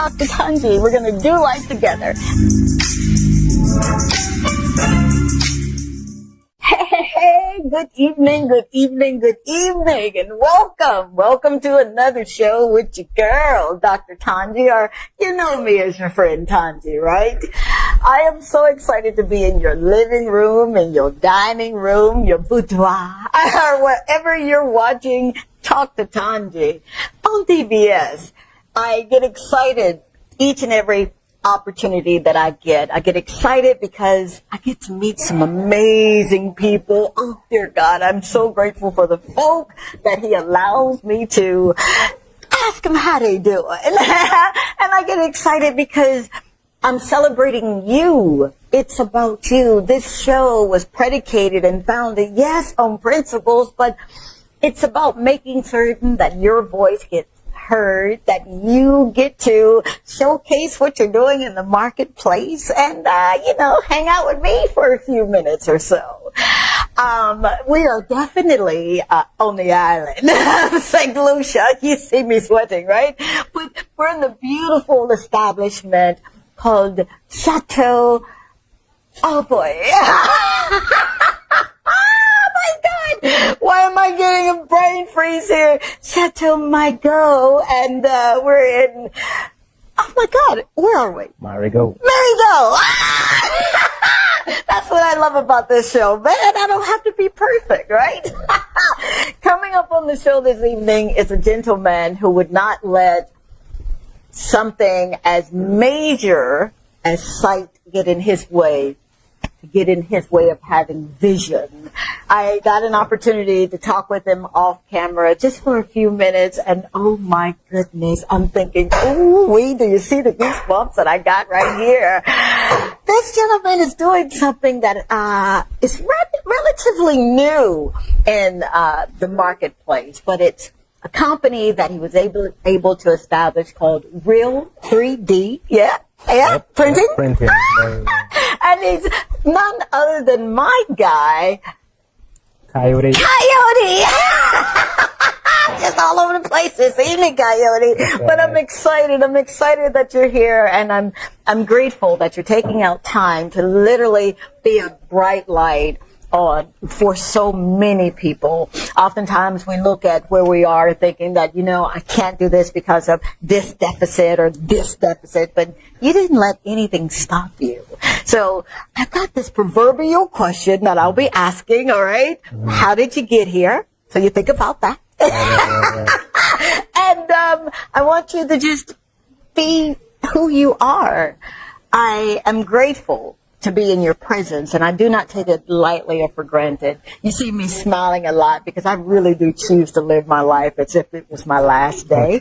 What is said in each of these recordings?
talk to Tongie. We're going to do life together. Hey, good evening, and welcome to another show with your girl, Dr. Tongie, or you know me as your friend Tongie, right? I am so excited to be in your living room, in your dining room, your boudoir, or wherever you're watching Talk to Tongie on DBS. I get excited each and every opportunity that I get. I get excited because I get to meet some amazing people. Oh, dear God, I'm so grateful for the folk that He allows me to ask them how they do it. And I get excited because I'm celebrating you. It's about you. This show was predicated and founded, yes, on principles, but it's about making certain that your voice gets heard, that you get to showcase what you're doing in the marketplace and, hang out with me for a few minutes or so. We are definitely on the island, St. Lucia. You see me sweating, right? But we're in the beautiful establishment called Chateau. Oh, boy. Why am I getting a brain freeze here? Chateau Margaux, and we're in, oh my God, where are we? Marigot. That's what I love about this show, man. I don't have to be perfect, right? Coming up on the show this evening is a gentleman who would not let something as major as sight get in his way of having vision. I got an opportunity to talk with him off camera just for a few minutes, and oh my goodness, I'm thinking, ooh, do you see the goosebumps that I got right here? This gentleman is doing something that is relatively new in the marketplace, but it's a company that he was able to establish called Real 3D. Yep, printing. And he's none other than my guy, Kayode. Just all over the place this evening, Kayode. But I'm excited that you're here, and I'm grateful that you're taking out time to literally be a bright light on for so many people. Oftentimes we look at where we are thinking that, I can't do this because of this deficit or this deficit, but you didn't let anything stop you. So I've got this proverbial question that I'll be asking, all right? Mm-hmm. How did you get here? So you think about that. And I want you to just be who you are. I am grateful to be in your presence, and I do not take it lightly or for granted. You see me smiling a lot because I really do choose to live my life as if it was my last day.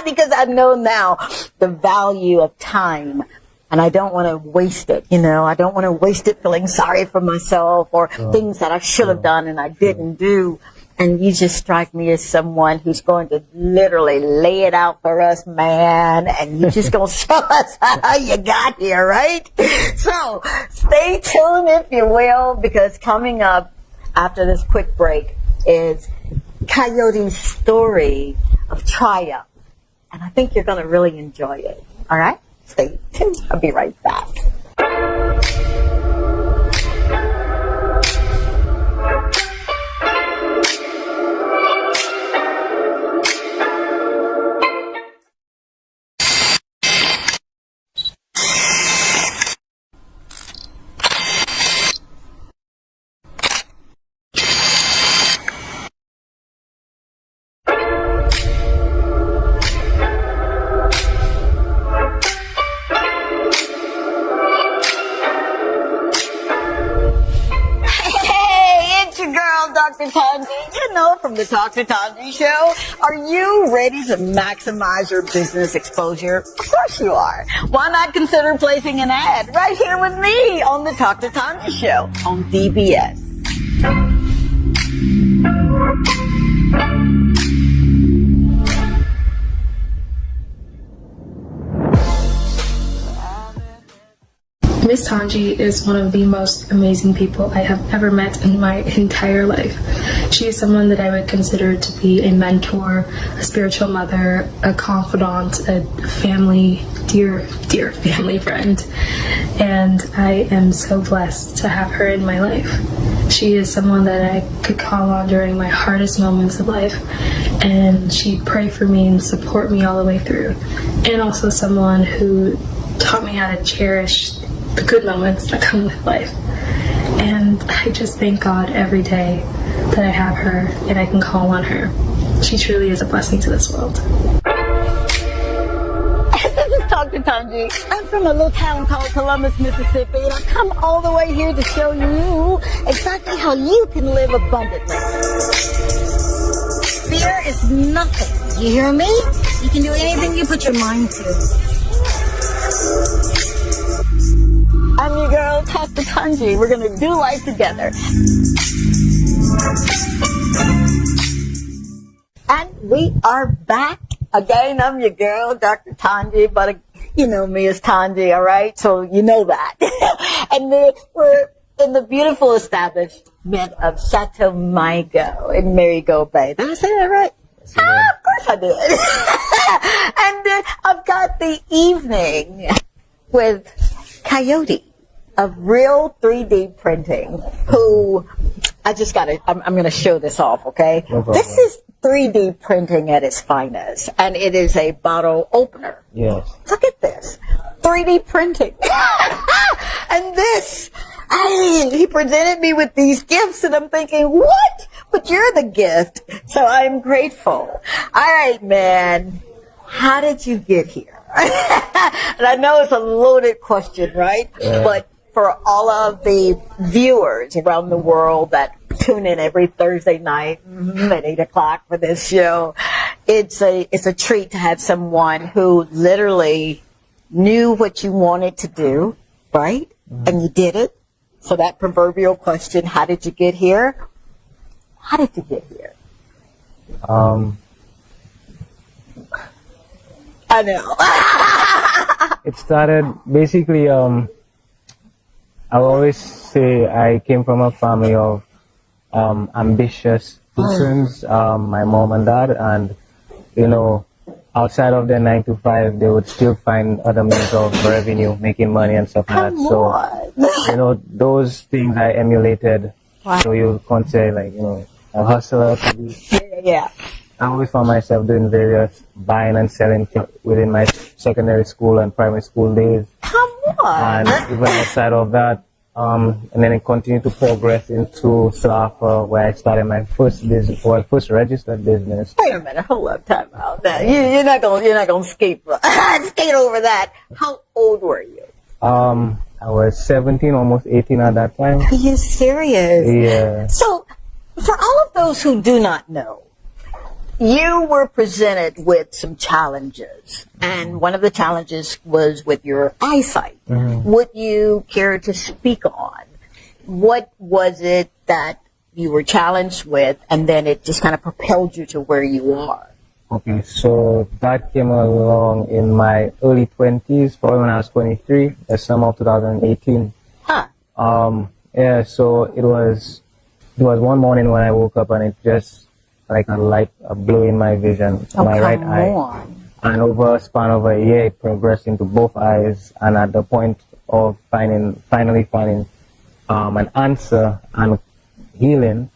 Because I know now the value of time, and I don't want to waste it. I don't want to waste it feeling sorry for myself or things that I should have done and I didn't do. And you just strike me as someone who's going to literally lay it out for us, man. And you're just going to show us how you got here, right? So stay tuned, if you will, because coming up after this quick break is Kayode's story of triumph. And I think you're going to really enjoy it. All right? Stay tuned. I'll be right back. Dr. Tongie, from the Talk to Tongie show. Are you ready to maximize your business exposure? Of course you are. Why not consider placing an ad right here with me on the Talk to Tongie show on DBS? Miss Tongie is one of the most amazing people I have ever met in my entire life. She is someone that I would consider to be a mentor, a spiritual mother, a confidant, a family, dear family friend. And I am so blessed to have her in my life. She is someone that I could call on during my hardest moments of life, and she'd pray for me and support me all the way through. And also someone who taught me how to cherish the good moments that come with life. And I just thank God every day that I have her and I can call on her. She truly is a blessing to this world. This is Dr. Tongie. I'm from a little town called Columbus, Mississippi, and I come all the way here to show you exactly how you can live abundantly. Fear is nothing. You hear me? You can do anything you put your mind to. I'm your girl, Dr. Tongie. We're going to do life together. And we are back. Again, I'm your girl, Dr. Tongie, but you know me as Tongie, all right? So you know that. And we're in the beautiful establishment of Chateau Migo in Marigot Bay. Did I say that right? Of course I did. And I've got the evening with Kayode of Real 3D Printing, who I'm going to show this off, okay? No problem. This is 3D printing at its finest, and it is a bottle opener. Yes. Look at this. 3D printing. And this, he presented me with these gifts, and I'm thinking, what? But you're the gift. So I'm grateful. All right, man. How did you get here? And I know it's a loaded question, right? Yeah. But for all of the viewers around the world that tune in every Thursday night at 8 o'clock for this show, it's a treat to have someone who literally knew what you wanted to do, right? Mm-hmm. And you did it. So that proverbial question, how did you get here? How did you get here? I know. It started basically, I always say I came from a family of ambitious persons, my mom and dad, and you know, outside of their 9 to 5, they would still find other means of revenue, making money and stuff like that. So, you know, those things I emulated. Wow. So you can't say like, you know, a hustler. Yeah. I always found myself doing various buying and selling within my secondary school and primary school days. Come on. And even outside of that, and then it continued to progress into Slafa, where I started my first business, first registered business. Wait a minute, hold up, time out. Now, you're not gonna skate over that. How old were you? I was 17, almost 18 at that time. Are you serious? Yeah. So, for all of those who do not know, you were presented with some challenges, and one of the challenges was with your eyesight. Mm-hmm. Would you care to speak on what was it that you were challenged with, and then it just kind of propelled you to where you are? Okay, so that came along in my early 20s, probably when I was 23, the summer of 2018. Huh. Yeah, so it was one morning when I woke up and it just like a light blew in my vision, my right eye. And over a span of a year, it progressed into both eyes. And at the point of finally finding an answer and healing,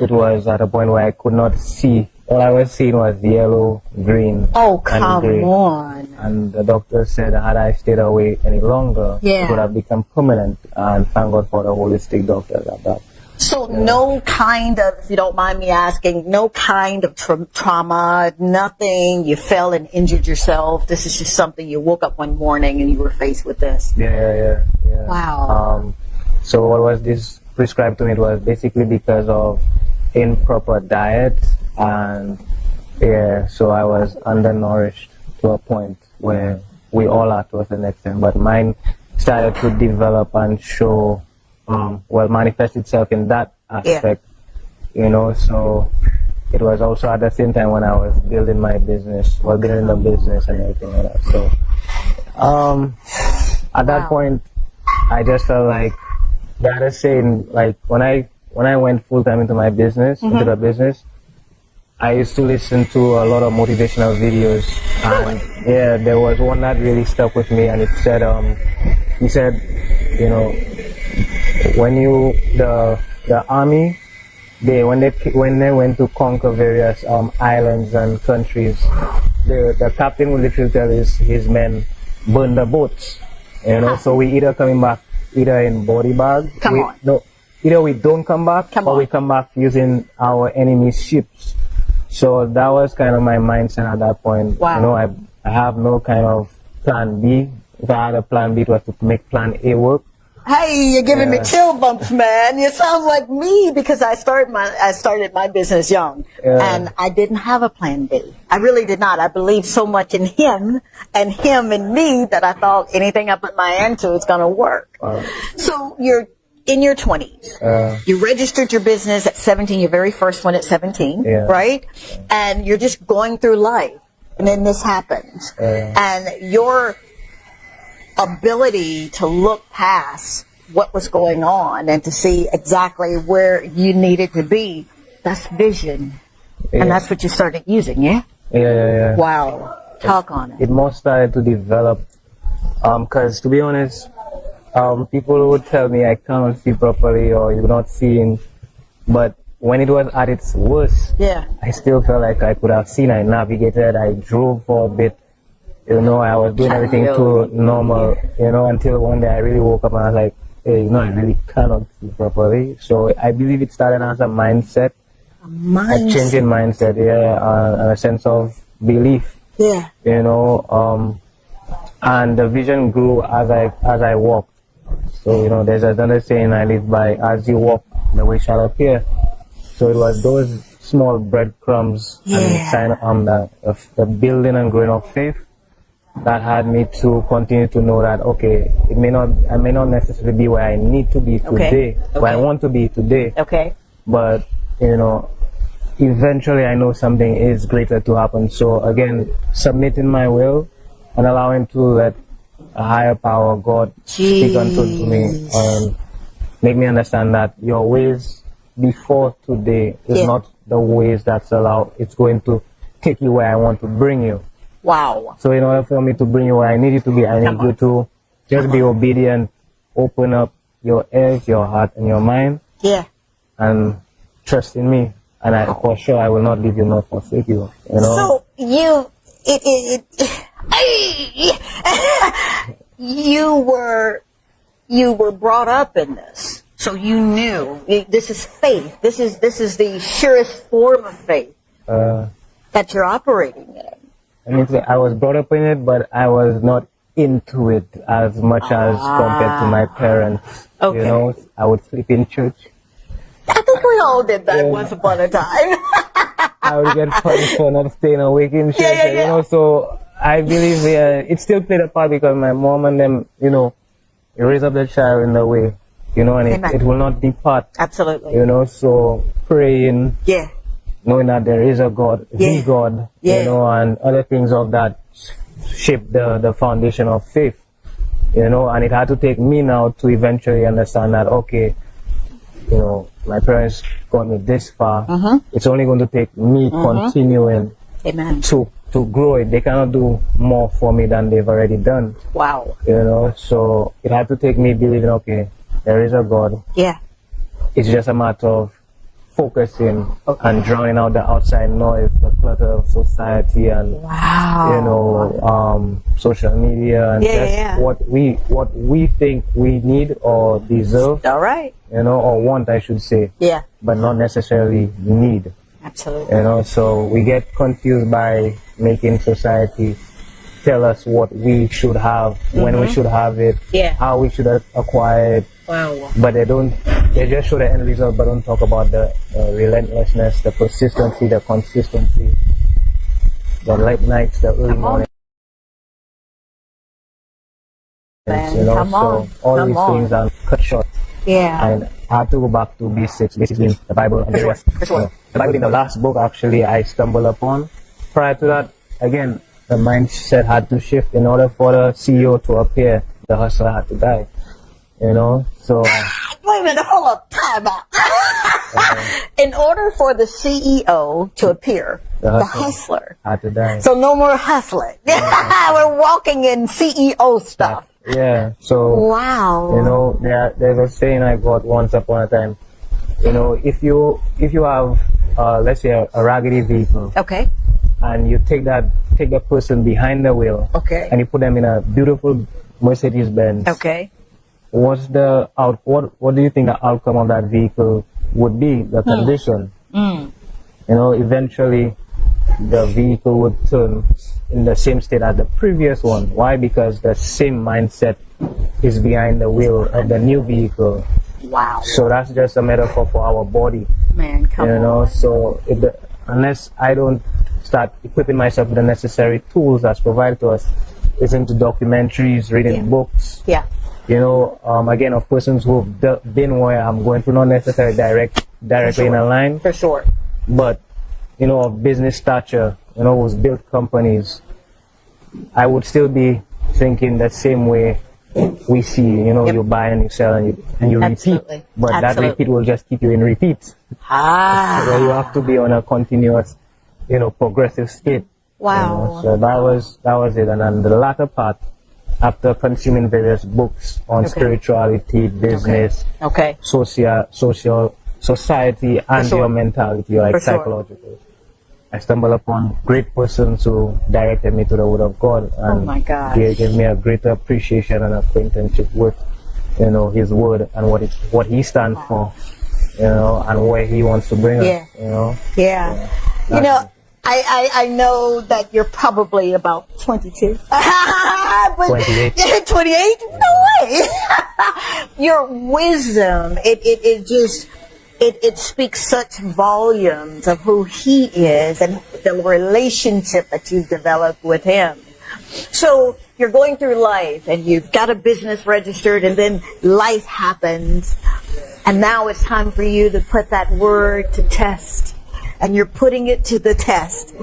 it was at a point where I could not see. All I was seeing was yellow, green, and gray. On. And the doctor said had I stayed away any longer, it would have become permanent. And thank God for the holistic doctors at that. So no kind of, if you don't mind me asking, no kind of trauma, nothing, you fell and injured yourself. This is just something you woke up one morning and you were faced with this. Yeah. Wow. So what was this prescribed to me? It was basically because of improper diet, and so I was undernourished to a point where we all are to a certain extent, but mine started to develop and show manifest itself in that aspect, you know. So it was also at the same time when I was building my business, building the business and everything like that. So at that point, I just felt like that is saying, like, when I went full time into my business, into the business, I used to listen to a lot of motivational videos, and yeah, there was one that really stuck with me, and it said, he said, you know, when the army, when they went to conquer various islands and countries, the captain would literally tell his men, burn the boats, you know. So we either coming back either in body bags, either we don't come back, or we come back using our enemy's ships. So that was kind of my mindset at that point. Wow. You know, I have no kind of plan B. If I had a plan B, it was to make plan A work. Hey, you're giving me chill bumps, man. You sound like me, because I started my business young, and I didn't have a plan B. I really did not. I believed so much in him in me that I thought anything I put my hand to is going to work. So you're in your 20s. You registered your business at 17, your very first one at 17, right? And you're just going through life, and then this happens. And your ability to look past what was going on and to see exactly where you needed to be, that's vision. And that's what you started using, yeah? Yeah. Wow. Talk on it. It more started to develop, because to be honest, people would tell me I cannot see properly or you're not seeing, but when it was at its worst, I still felt like I could have seen. I navigated, I drove for a bit, you know, I was doing everything too normal, you know, until one day I really woke up and I was like, hey, you know, I really cannot see properly. So I believe it started as a mindset, a changing mindset, and a sense of belief, you know, and the vision grew as I walked. So, you know, there's another saying I live by, as you walk, the way shall appear. So it was those small breadcrumbs and the building and growing of faith that had me to continue to know that, okay, I may not necessarily be where I need to be today, where I want to be today. But, you know, eventually I know something is greater to happen. So again, submitting my will and allowing to let a higher power, God, speak unto me and make me understand that your ways before today is not the ways that's allowed. It's going to take you where I want to bring you. Wow. So in order for me to bring you where I need you to be, I need you to just be obedient, open up your ears, your heart, and your mind. And trust in me. And for sure, I will not leave you nor forsake you. You know? So you were brought up in this, so you knew this is faith. This is the surest form of faith that you're operating in. I mean, I was brought up in it, but I was not into it as much as compared to my parents. You know, I would sleep in church. I think we all did that once upon a time. I would get punished for not staying awake in church. You know, so I believe it still played a part because my mom and them, you know, raise up the child in the way, you know, and it will not depart. Absolutely. You know, so praying, knowing that there is a God, the God, you know, and other things of that shape the foundation of faith, you know, and it had to take me now to eventually understand that, okay, you know, my parents got me this far. It's only going to take me continuing to grow it. They cannot do more for me than they've already done. Wow. You know, so it had to take me believing, okay, there is a God. It's just a matter of focusing and drowning out the outside noise, the clutter of society and you know, social media and just what we think we need or deserve. You know, or want, I should say. But not necessarily need. Absolutely. You know, so we get confused by making society tell us what we should have, when we should have it, how we should acquire it. But they just show the end result, but don't talk about the relentlessness, the persistency, the consistency, the late nights, the early mornings. You know, so all these things are cut short. And I have to go back to basics, basically the Bible and the rest. The Bible in the last book actually I stumbled upon. Prior to that, again, the mindset had to shift in order for the CEO to appear. The hustler had to die. you know. So wait a minute, hold up, time out. In order for the CEO to appear, the hustler had to die. So no more hustling. We're walking in CEO stuff. Yeah. So wow. You know, there's a saying I got once upon a time. You know, if you have let's say a raggedy vehicle. Okay. And you take the person behind the wheel. Okay. And you put them in a beautiful Mercedes Benz. Okay. What do you think the outcome of that vehicle would be? The condition. You know, eventually the vehicle would turn in the same state as the previous one. Why? Because the same mindset is behind the wheel of the new vehicle. Wow. So that's just a metaphor for our body. Man, come on. You know, so unless I don't start equipping myself with the necessary tools that's provided to us, listening to documentaries, reading books. Yeah. You know, again, of persons who've been where I'm going through, not necessarily directly in a line. For sure. But, you know, of business stature, you know, who's built companies, I would still be thinking the same way we see, you know, you buy and you sell and you repeat. But that repeat will just keep you in repeat. So you have to be on a continuous, you know, progressive state. Wow. You know? So that was it. And then the latter part, after consuming various books on spirituality, business, social, society, and your mentality, like psychological, I stumbled upon great persons who directed me to the Word of God, and gave me a greater appreciation and acquaintanceship with, you know, His Word and what He stands for, you know, and where He wants to bring us, you know. Yeah. You know, I know that you're probably about 22. 28. 28? No way. Your wisdom, it speaks such volumes of who He is and the relationship that you've developed with Him. So you're going through life and you've got a business registered, and then life happens, and now it's time for you to put that word to test, and you're putting it to the test,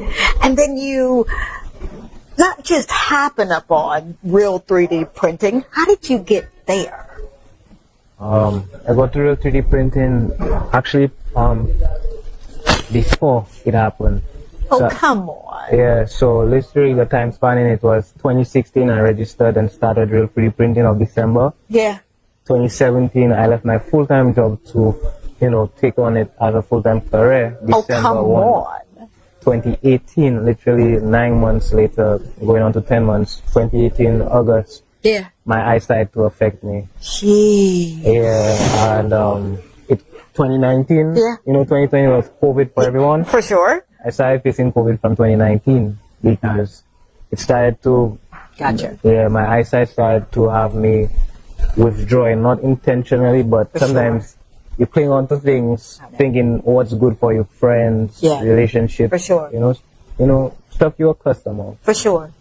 and then you not just happen upon real 3D printing. How did you get there? I got to real 3D printing actually before it happened. Oh, so, come on. Yeah, so literally the time span in it was 2016 I registered and started real 3D printing of December. Yeah. 2017 I left my full-time job to, you know, take on it as a full-time career. December 1, 2018, literally 9 months later, going on to 10 months, 2018 August. Yeah. My eyes started to affect me. Jeez. Yeah, and 2019, you know, 2020 was COVID for everyone. For sure. I started facing COVID from 2019 because it started to... Gotcha. Yeah, my eyesight started to have me withdrawing, not intentionally, but sometimes you cling on to things, thinking what's good for your friends, relationships. For sure. You know, stuff you're accustomed to. For sure.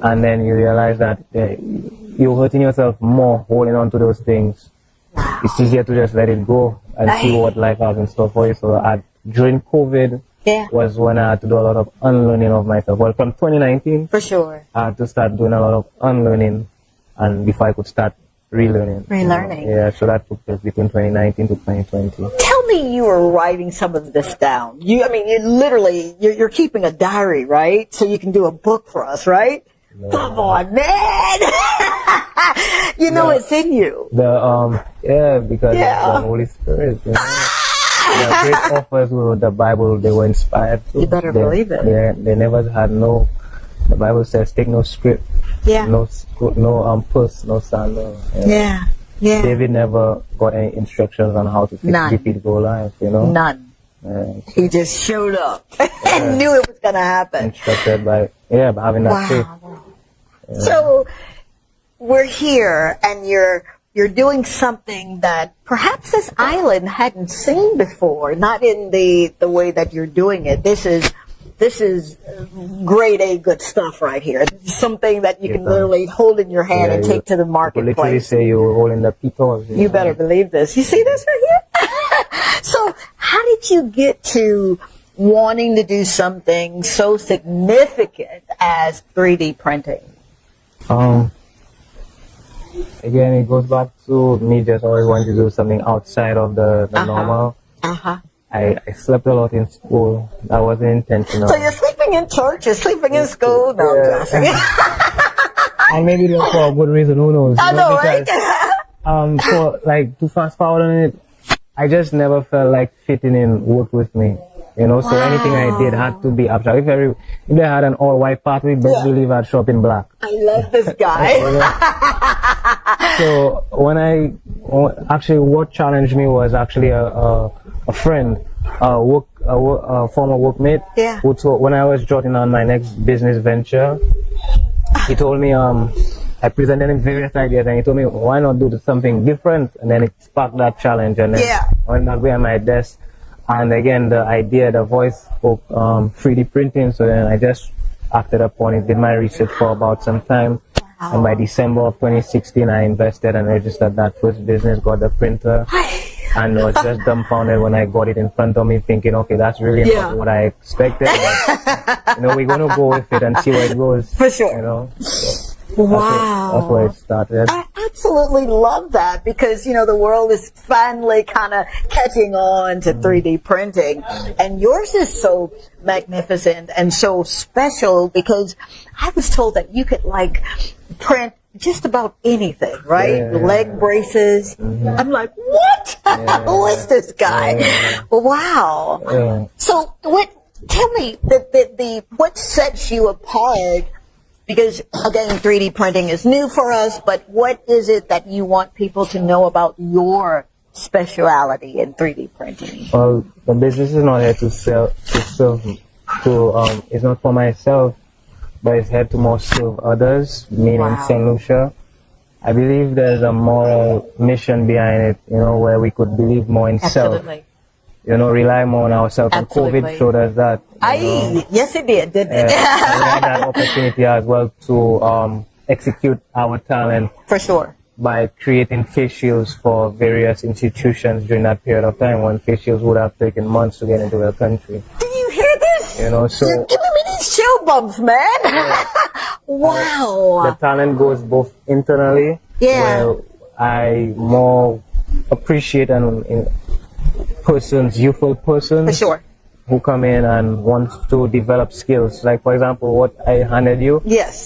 And then you realize that you're hurting yourself more holding on to those things. It's easier to just let it go and see what life has in store for you. So during COVID was when I had to do a lot of unlearning of myself. Well, from 2019, for sure, I had to start doing a lot of unlearning, and before I could start relearning. Yeah, so that took place between 2019 to 2020. Tell me, you were writing some of this down. You literally, you're keeping a diary, right? So you can do a book for us, right? No. Come on, man. You know it's in you. Because the Holy Spirit, you know. The great authors who wrote the Bible, they were inspired to. You better believe it. They never had the Bible says, take no script. Yeah. No purse, no sandal. Yeah. David never got any instructions on how to defeat Goliath, you know. None. He just showed up and knew it was going to happen. Instructed by having that faith. Yeah. So we're here, and you're doing something that perhaps this island hadn't seen before. Not in the way that you're doing it. This is grade A good stuff right here. This is something that you can literally hold in your hand and take to the marketplace. Literally say you're holding the people. You better believe this. You see this right here? So how did you get to wanting to do something so significant as 3D printing? again, it goes back to me just always wanting to do something outside of the normal. I slept a lot in school. That wasn't intentional. So you're sleeping in church, you're sleeping in school? No, I'm joking. And maybe that's for a good reason, who knows? I know, right? So, like, to fast forward on it, I just never felt like fitting in worked with me. You know, so anything I did had to be abstract. If they had an all-white pathway, best believe I'd show up in black. I love this guy. So actually what challenged me was actually a friend, a former workmate, who told, when I was jotting on my next business venture, he told me, I presented him various ideas, and he told me, why not do something different? And then it sparked that challenge, and then I went back behind my desk, and again, the voice spoke 3D printing, so then I just acted upon it, did my research for about some time, and by December of 2016, I invested and registered that first business, got the printer, and I was just dumbfounded when I got it in front of me, thinking, okay, that's really not what I expected, but, you know, we're going to go with it and see where it goes. For sure. You know? So, wow. That's where it started. I absolutely love that because, you know, the world is finally kind of catching on to 3D printing. And yours is so magnificent and so special because I was told that you could, like, print just about anything, right? Leg braces. I'm like, what? Who is this guy? Wow. So tell me what sets you apart? Because, again, 3D printing is new for us, but what is it that you want people to know about your speciality in 3D printing? Well, the business is not here to serve, it's not for myself, but it's here to more serve others, meaning St. Lucia. I believe there's a moral mission behind it, you know, where we could believe more in self. You know, rely more on ourselves. And COVID showed us that. Yes, it did, didn't it? We had that opportunity as well to execute our talent. For sure. By creating face shields for various institutions during that period of time when face shields would have taken months to get into the country. Do you hear this? You know, so you're giving me these chill bumps, man. Wow. The talent goes both internally, where I more appreciate youthful persons, for sure, who come in and want to develop skills. Like, for example, what I handed you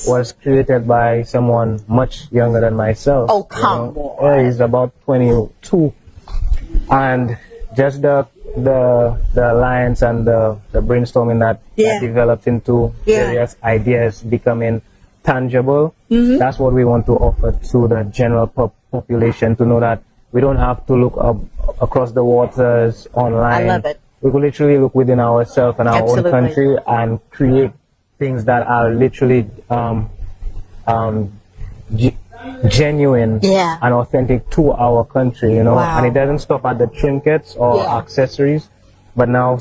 was created by someone much younger than myself. Oh, come on. He's about 22. And just the alliance and the brainstorming that developed into various ideas becoming tangible, that's what we want to offer to the general population, to know that we don't have to look up across the waters online. I love it. We could literally look within ourselves and our own country and create things that are literally genuine and authentic to our country, you know. And it doesn't stop at the trinkets or accessories, but now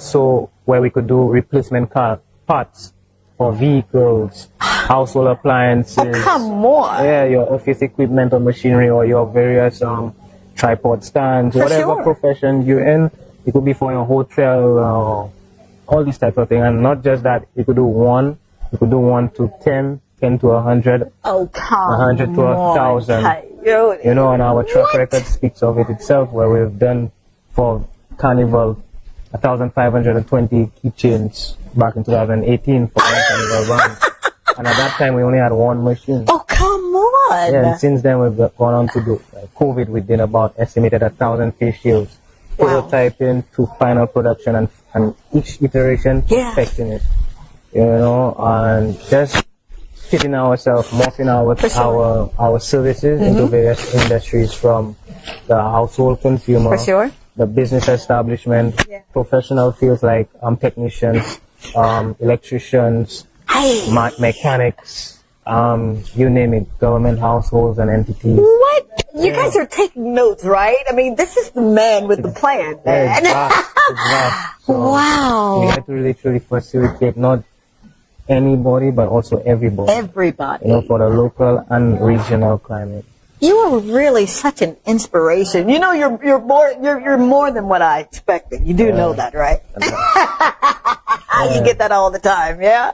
where we could do replacement parts for vehicles, household appliances. Oh, come on. Yeah, your office equipment or machinery or your various tripod stands, whatever profession you're in. It could be for your hotel, all these types of things. And not just that, you could do one, you could do 1 to 10, 10 to 100, oh, come 100 to 1,000. You know, and our track record speaks of it itself, where we've done for Carnival 1,520 keychains back in 2018 for one Carnival run. And at that time, we only had one machine. Oh, come on. Yeah, and since then, we've gone on to do COVID. We did about estimated 1,000 face shields. Prototyping to final production and each iteration perfecting it, you know, and just fitting ourselves, morphing our services into various industries, from the household consumer, the business establishment, professional fields like technicians, electricians, mechanics, you name it, government households and entities. What? You guys are taking notes, right? I mean, this is the man with the plan, man. So wow. We have to literally facilitate not anybody, but also everybody. Everybody. You know, for the local and regional climate. You are really such an inspiration. You know, you're more than what I expected. You do know that, right? You get that all the time, yeah?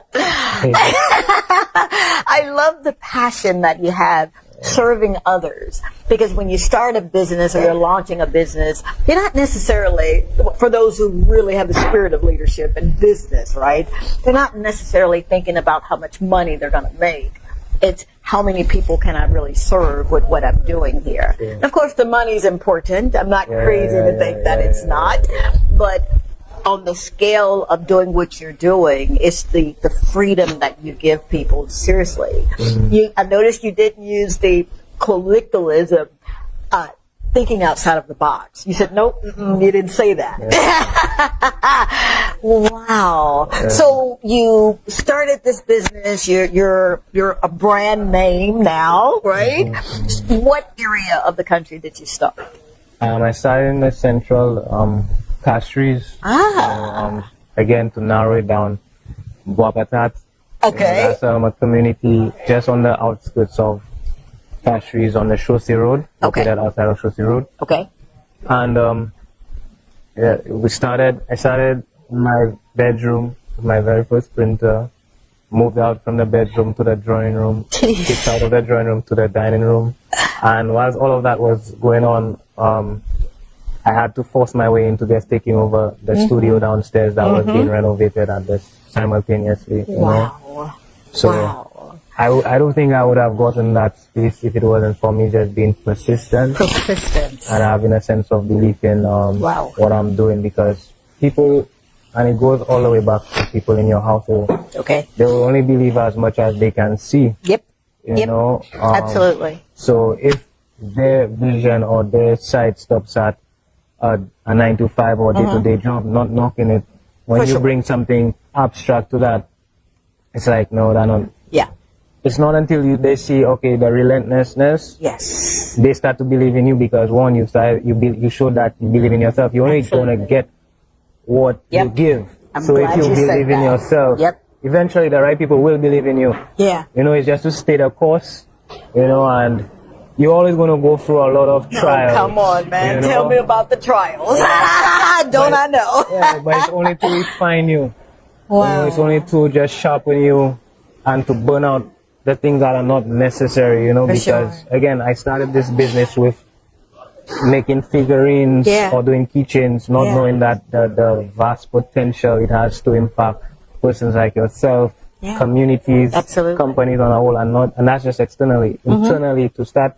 I love the passion that you have serving others. Because when you start a business or you're launching a business, you're not necessarily, for those who really have the spirit of leadership and business, right? They're not necessarily thinking about how much money they're going to make. It's how many people can I really serve with what I'm doing here. Yeah. Of course, the money's important. I'm not crazy to think that it's not. But on the scale of doing what you're doing, it's the freedom that you give people. Seriously. I noticed you didn't use the colloquialism, thinking outside of the box. You said, nope, you didn't say that. Wow. So you started this business. You're a brand name now, right? What area of the country did you start? I started in the central Castries. Again, to narrow it down, Boapatat. Okay. That's a community just on the outskirts of Castries on the Chaussee Road. Okay. Located outside of Chaussee Road. Okay. And I started in my bedroom with my very first printer, moved out from the bedroom to the drawing room, kicked out of the drawing room to the dining room. And whilst all of that was going on, I had to force my way into just taking over the studio downstairs that was being renovated at this simultaneously. You know? So I don't think I would have gotten that space if it wasn't for me just being persistent. And having a sense of belief in what I'm doing, because people, and it goes all the way back to people in your household. Okay. They will only believe as much as they can see. Yep. You know? Absolutely. So if their vision or their sight stops at a 9-to-5 or day-to-day job, not knocking it, when you bring something abstract to that, it's like, no, they're not. Yeah. It's not until they see, okay, the relentlessness. Yes. They start to believe in you, because one, you show that you believe in yourself. You're only going to get what you give. So if you believe in yourself, eventually the right people will believe in you. Yeah. You know, it's just to stay the course, you know, and you're always going to go through a lot of trials. Come on, man. You know? Tell me about the trials. Don't I know? Yeah, but it's only to refine you. Wow. You know, it's only to just sharpen you and to burn out the things that are not necessary, you know, because, again, I started this business with making figurines or doing keychains, not knowing that the vast potential it has to impact persons like yourself, communities, companies on a whole, and that's just externally. Internally, to start,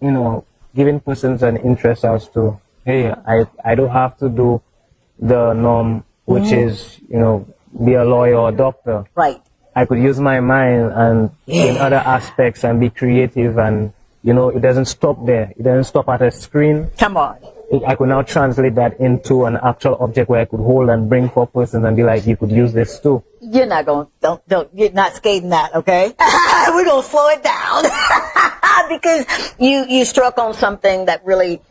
you know, giving persons an interest as to, hey, I don't have to do the norm, which is, you know, be a lawyer or a doctor. Right. I could use my mind and in other aspects and be creative, and, you know, it doesn't stop there. It doesn't stop at a screen. Come on. I could now translate that into an actual object where I could hold and bring for persons and be like, you could use this too. You're not going, you're not skating that, okay? We're going to slow it down. Because you struck on something that really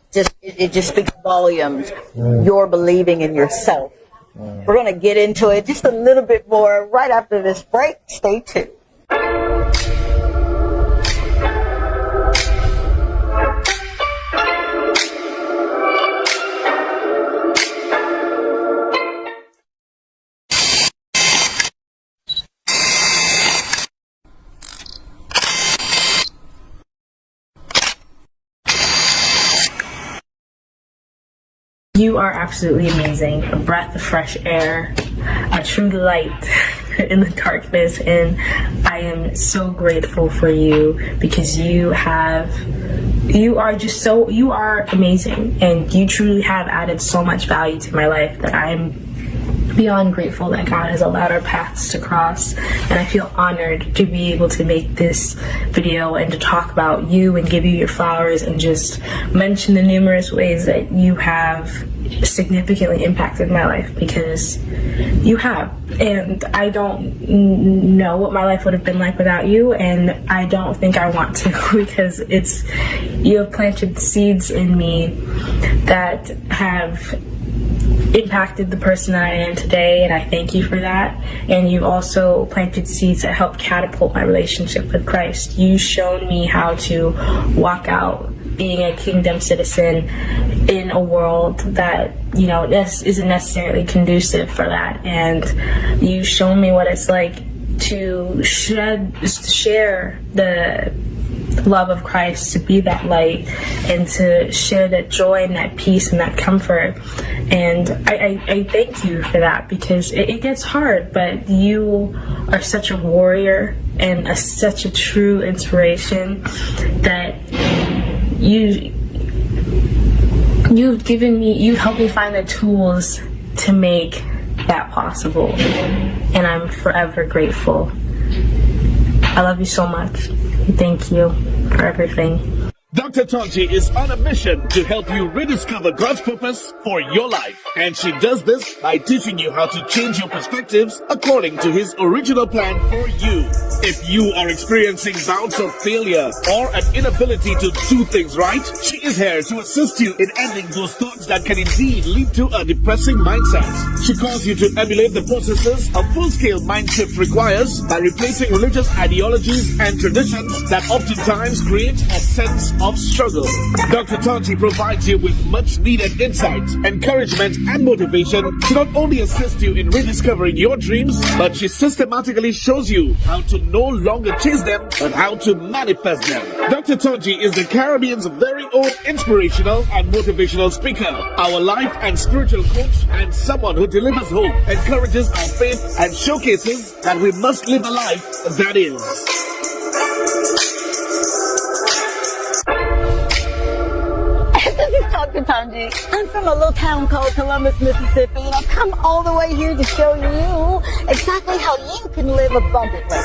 it just speaks volumes. You're believing in yourself. We're going to get into it just a little bit more right after this break. Stay tuned. You are absolutely amazing, a breath of fresh air, a true light in the darkness, and I am so grateful for you, because you are amazing, and you truly have added so much value to my life that I'm beyond grateful that God has allowed our paths to cross, and I feel honored to be able to make this video and to talk about you and give you your flowers and just mention the numerous ways that you have significantly impacted my life, because you have, and I don't know what my life would have been like without you, and I don't think I want to, because you have planted seeds in me that have impacted the person that I am today, and I thank you for that. And you also planted seeds that helped catapult my relationship with Christ. You showed me how to walk out being a kingdom citizen in a world that, you know, isn't necessarily conducive for that. And you showed me what it's like to share the love of Christ, to be that light, and to share that joy and that peace and that comfort. And I thank you for that, because it gets hard, but you are such a warrior and such a true inspiration that you've helped me find the tools to make that possible. And I'm forever grateful. I love you so much. Thank you for everything. Dr. Tongie is on a mission to help you rediscover God's purpose for your life. And she does this by teaching you how to change your perspectives according to His original plan for you. If you are experiencing bouts of failure or an inability to do things right, she is here to assist you in ending those thoughts that can indeed lead to a depressing mindset. She calls you to emulate the processes a full-scale mind shift requires by replacing religious ideologies and traditions that oftentimes create a sense of struggle. Dr. Tongie provides you with much needed insight, encouragement, and motivation to not only assist you in rediscovering your dreams, but she systematically shows you how to no longer chase them, but how to manifest them. Dr. Tongie is the Caribbean's very own inspirational and motivational speaker, our life and spiritual coach, and someone who delivers hope, encourages our faith, and showcases that we must live a life that is. This is Dr. Tongie. I'm from a little town called Columbus, Mississippi, and I've come all the way here to show you exactly how you can live abundantly.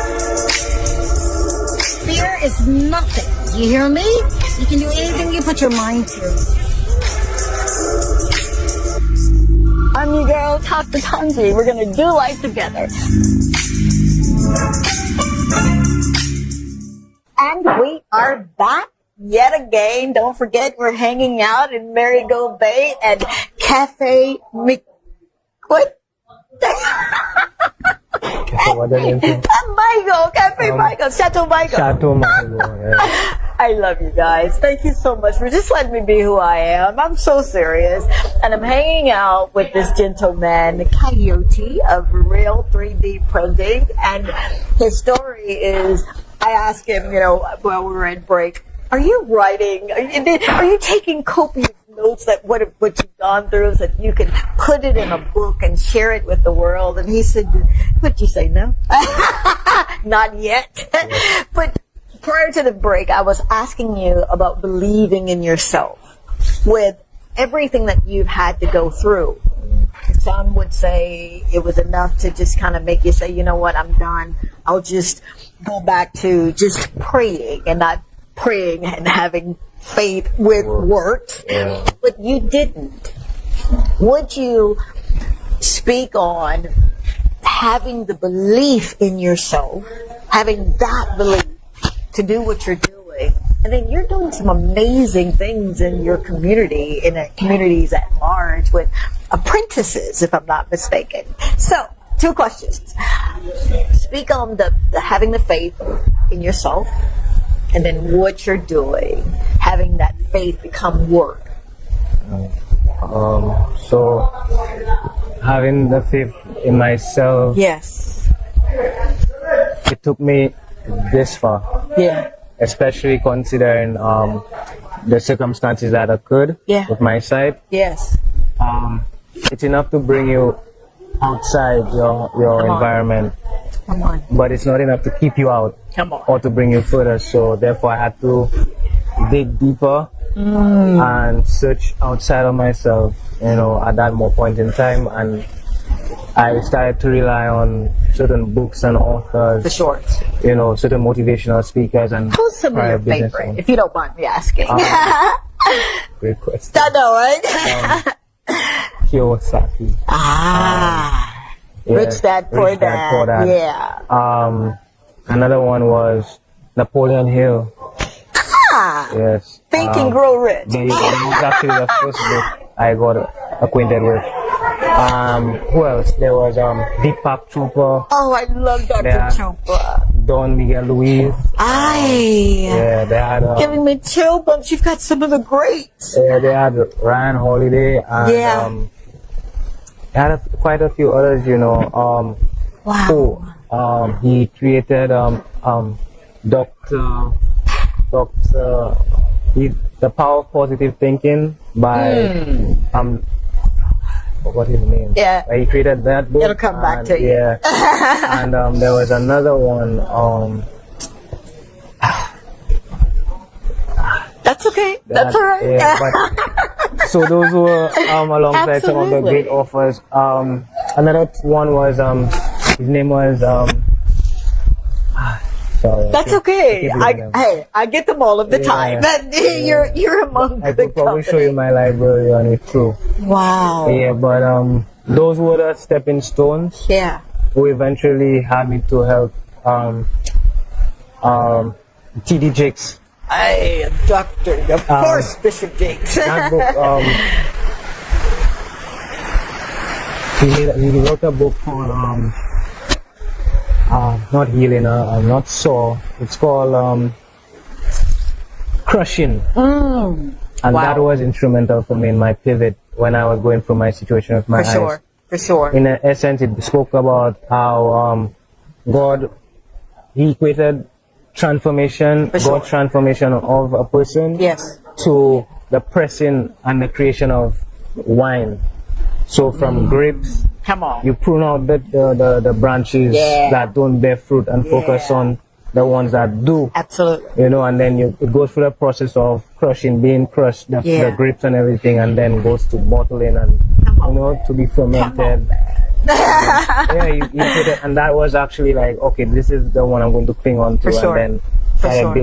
Fear is nothing. You hear me? You can do anything you put your mind to. I'm your girl, Dr. Tongie. We're going to do life together. And we are back yet again. Don't forget, we're hanging out in Marigot Bay at Cafe what? Cafe Michael, Chateau Michael. Chateau Michael, yeah. I love you guys. Thank you so much for just letting me be who I am. I'm so serious. And I'm hanging out with this gentleman, Kayode of Real 3D Printing. And his story is, I asked him, while we were in break, are you writing? Are you taking copious notes that what you've gone through so that you can put it in a book and share it with the world? And he said, what'd you say, no? Not yet. But prior to the break, I was asking you about believing in yourself with everything that you've had to go through. Some would say it was enough to just kind of make you say, you know what, I'm done. I'll just go back to just praying and not praying and having faith with works. Yeah. But you didn't. Would you speak on having the belief in yourself, having that belief to do what you're doing, and then you're doing some amazing things in your community, in the communities at large with apprentices, if I'm not mistaken. So, 2 questions. Speak on the having the faith in yourself, and then what you're doing, having that faith become work. So having the faith in myself. Yes. It took me this far. Yeah. Especially considering the circumstances that occurred with my side. Yes. It's enough to bring you outside your environment. Come on. But it's not enough to keep you out. Come on. Or to bring you further. So therefore I had to dig deeper and search outside of myself, at that more point in time. And I started to rely on certain books and authors. The shorts. Certain motivational speakers and Who's some of your favorite, if you don't mind me asking? Great question. I know, right? Kiyosaki. Rich Dad, Poor Dad. Yeah. Another one was Napoleon Hill. Yes. Think and Grow Rich. That was actually the first book I got acquainted with. Who else? There was Deepak Chopra. Oh, I love Dr. Chopra. Don Miguel Luis. Yeah, they had giving me chill bumps. You've got some of the greats. Yeah, they had Ryan Holiday and they had quite a few others, Wow. He created Dr. The Power of Positive Thinking by forgot his name. Yeah. He created that book. It'll come back to you. Yeah. And there was another one. That's okay. That's all right. Yeah, so those were alongside some of the great authors. Another one was his name was sorry. That's okay. I get them all of the time. You're among I good could probably company. show you my library on it too. Wow. Yeah, but those were the stepping stones Yeah. who eventually had me to help T.D. Jakes. Hey, Doctor, of course, Bishop Jakes. That book, he wrote a book called not healing, not sore. It's called Crushing. And that was instrumental for me in my pivot when I was going through my situation with my eyes. For sure. In essence, it spoke about how God, He created transformation, God's transformation of a person to the pressing and the creation of wine. So from grapes, you prune out the branches that don't bear fruit and focus on the ones that do. Absolutely. You know, and then it goes through the process of crushing, being crushed, the grapes and everything, and then goes to bottling and, you know, to be fermented. He put it, and that was actually like, okay, this is the one I'm going to cling on to, and then started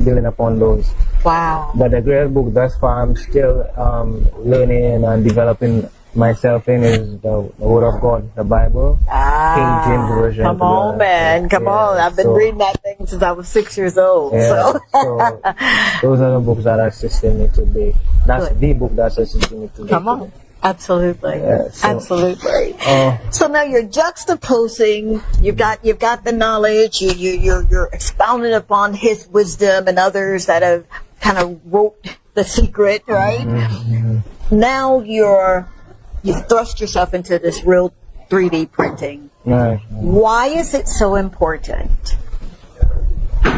building upon those. Wow. But the greatest book thus far I'm still learning and developing myself in is the Word of God, the Bible, King James Version. Come on, man. Come on. I've been reading that thing since I was 6 years old. So those are the books that are assisting me today. That's the book that's assisting me today. Come on. Absolutely. Absolutely. So now you're juxtaposing, you've got the knowledge, you're expounding upon his wisdom and others that have kind of wrote the secret, right? Now you've thrust yourself into this real 3D printing. Why is it so important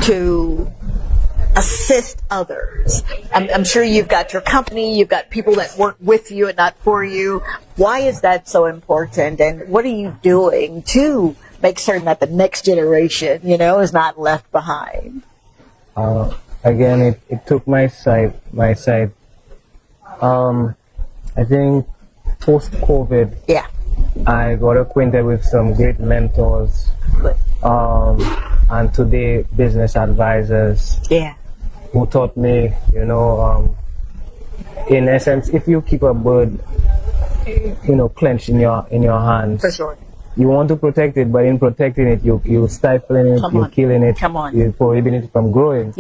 to assist others? I'm sure you've got your company, you've got people that work with you and not for you. Why is that so important? And what are you doing to make certain that the next generation, you know, is not left behind? Again, it took my side. I think post-COVID, I got acquainted with some great mentors, and today business advisors, who taught me, you know, in essence, if you keep a bird, you know, clenched in your hands, For sure. you want to protect it, but in protecting it, you're stifling it, you're killing it, you're prohibiting it from growing.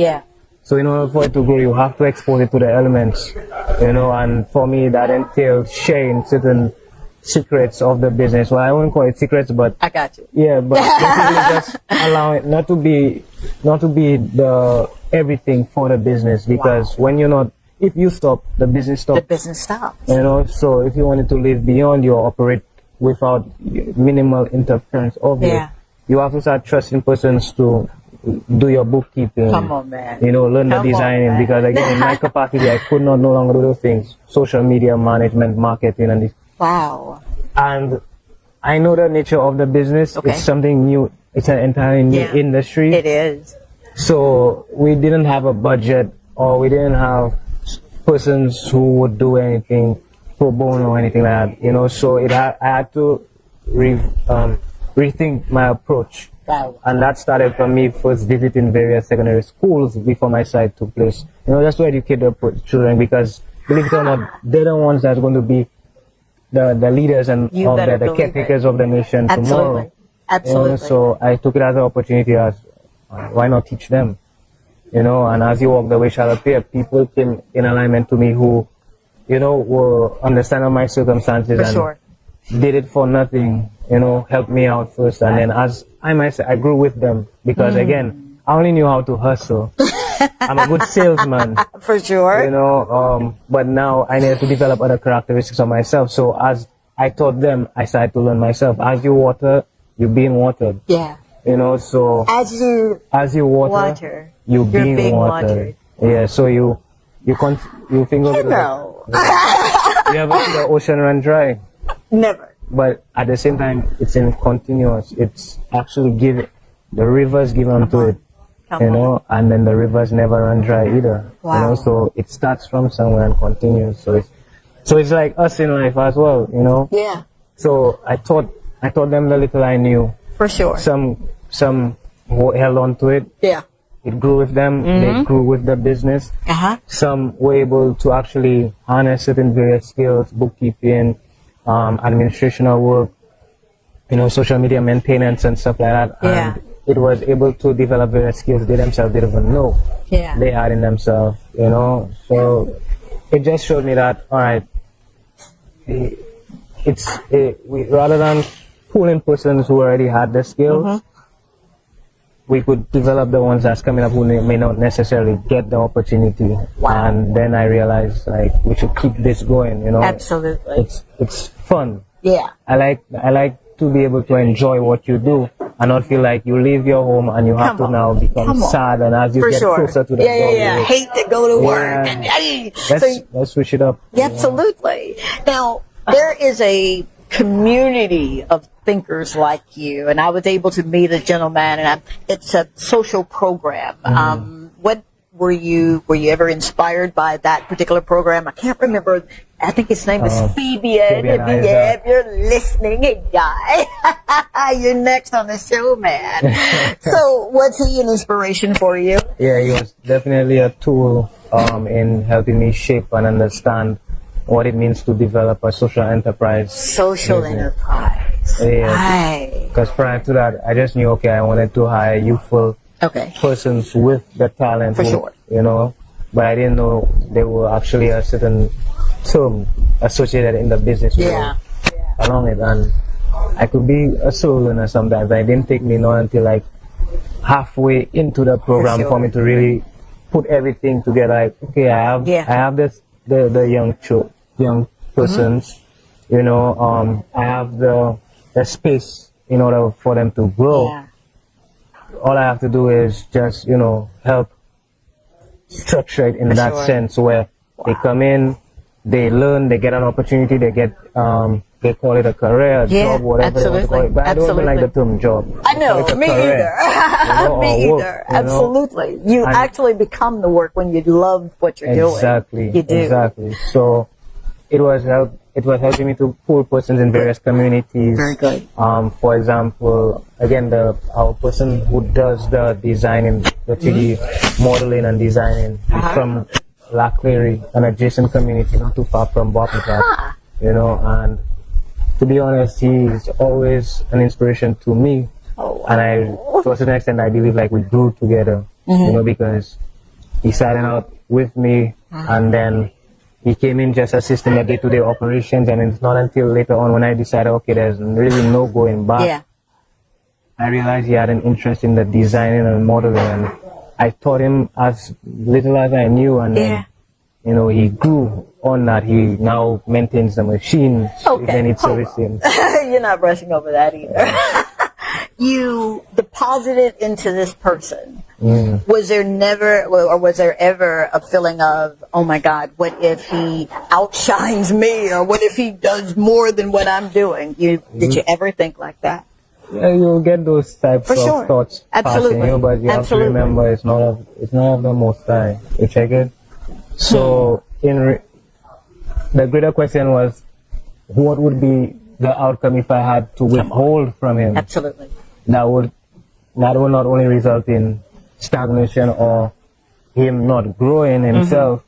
So in order for it to grow, you have to expose it to the elements, you know, and for me, that entails sharing certain secrets of the business. Well, I wouldn't call it secrets, but I got you. Yeah, but basically just allow it not to be the everything for the business, because when you're not, if you stop, the business stops. The business stops. You know, so if you want it to live beyond you, operate without minimal interference of it, you have to start trusting persons to do your bookkeeping. Come on, man. You know, learn the designing, because again, in my capacity, I could not no longer do those things. Social media management, marketing, and this. Wow. And I know the nature of the business. It's something new. It's an entirely new industry. It is. So we didn't have a budget, or we didn't have persons who would do anything pro bono or anything like that. You know, so I had to rethink my approach. Wow. And that started from me first visiting various secondary schools before my site took place. You know, just to educate the children, because believe it or not, they're the ones that's going to be the leaders and the caretakers of the nation tomorrow. Absolutely. You know, so I took it as an opportunity as why not teach them? You know, and as you walk the way shall appear, people came in alignment to me who, you know, were understanding my circumstances and did it for nothing, you know, helped me out first. And then as I grew with them, because again, I only knew how to hustle. I'm a good salesman. For sure. You know, but now I needed to develop other characteristics of myself. So as I taught them, I started to learn myself. As you water, you're being watered. Yeah. You know, so as you water, you're being watered. Yeah, so you think of it like, you ever see the ocean run dry? Never. But at the same time, it's in continuous. It's actually the rivers give onto it, you know, and then the rivers never run dry either. Wow. You know, so it starts from somewhere and continues. So it's like us in life as well, you know. Yeah. So I taught them the little I knew. For sure. Some held on to it. Yeah. It grew with them. They grew with the business. Some were able to actually harness certain various skills, bookkeeping, administrational work, you know, social media maintenance and stuff like that. Yeah. And it was able to develop various skills they themselves didn't even know they had in themselves, you know. So it just showed me that, all right, rather than pulling persons who already had the skills, we could develop the ones that's coming up who may not necessarily get the opportunity. Wow. And then I realized, like, we should keep this going, you know. Absolutely. It's fun. Yeah. I like to be able to enjoy what you do and not feel like you leave your home and you have to now become sad, and as you get closer to the goal, hate to go to work. And, let's switch it up. Absolutely. Now, there is a community of thinkers like you, and I was able to meet a gentleman, and it's a social program. What were you ever inspired by that particular program? I can't remember. I think his name is Fabian. If you're listening, hey guy, you're next on the show, man. So was he an inspiration for you? Yeah, he was definitely a tool in helping me shape and understand what it means to develop a social enterprise. Social enterprise. Yeah. Because prior to that, I just knew, okay, I wanted to hire youthful persons with the talent, for sure, you know, but I didn't know there were actually a certain term associated in the business world along it. And I could be a slow learner sometimes. It didn't take me not until like halfway into the program for me to really put everything together. Like, okay, I have this the young persons, you know, I have the space in order for them to grow. All I have to do is just, you know, help structure it in that sense where they come in, they learn, they get an opportunity, they get they call it a career, a job, whatever they want to call it. But I don't even like the term job. I know, me either. You know, me work, either. Absolutely. You actually become the work when you love what you're doing. Exactly. You do. Exactly. So it was helping me to pull persons in various communities. Very good. For example, again, our person who does the designing, the 3D modeling and designing is from La Clery, an adjacent community not too far from Bopnica, you know, and to be honest, he's always an inspiration to me. And to a certain extent, I believe like we grew together, you know, because he started out with me and then he came in just assisting the day-to-day operations, and it's not until later on when I decided, okay, there's really no going back. I realized he had an interest in the designing and modeling, and I taught him as little as I knew, and then, you know, he grew on that. He now maintains the machines. Then it's servicing. You're not brushing over that either. You deposited into this person. Was there ever a feeling of, oh my God, what if he outshines me, or what if he does more than what I'm doing? Did you ever think like that? Yeah, you'll get those types of thoughts passing you, but you have to remember it's not of the Most High. You check it. So the greater question was, what would be the outcome if I had to withhold from him? Absolutely. That would not only result in stagnation or him not growing himself,